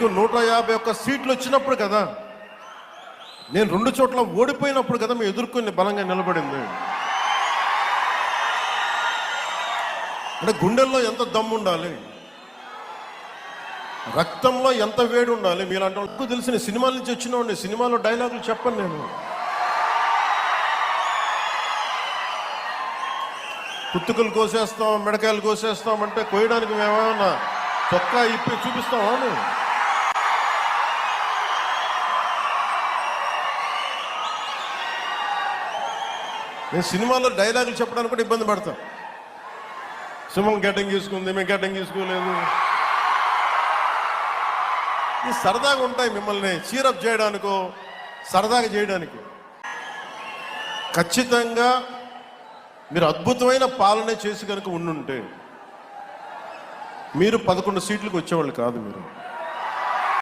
151 సీట్లు వచ్చినప్పుడు కదా, నేను 2 చోట్ల ఓడిపోయినప్పుడు కదా మేము ఎదుర్కొని బలంగా నిలబడింది. అంటే గుండెల్లో ఎంత దమ్ము ఉండాలి, రక్తంలో ఎంత వేడి ఉండాలి. మీలాంటి వాళ్ళకు తెలిసిన సినిమాల నుంచి వచ్చిన సినిమాలో డైలాగులు చెప్పను నేను. కుత్తుకలు కోసేస్తాం, మిడకాయలు కోసేస్తాం అంటే కోయడానికి మేమేమన్నా చొక్కా ఇప్పి చూపిస్తామా? నేను సినిమాలో డైలాగులు చెప్పడానికి కూడా ఇబ్బంది పడతాం. సింహం గడ్డంగి తీసుకుంది, మేము గడ్డంగి తీసుకోలేదు. ఇది సరదాగా ఉంటాయి, మిమ్మల్ని చీరప్ చేయడానికో సరదాగా చేయడానికి. ఖచ్చితంగా మీరు అద్భుతమైన పాలన చేసి కనుక ఉండుంటే మీరు 11 సీట్లకు వచ్చేవాళ్ళు కాదు. మీరు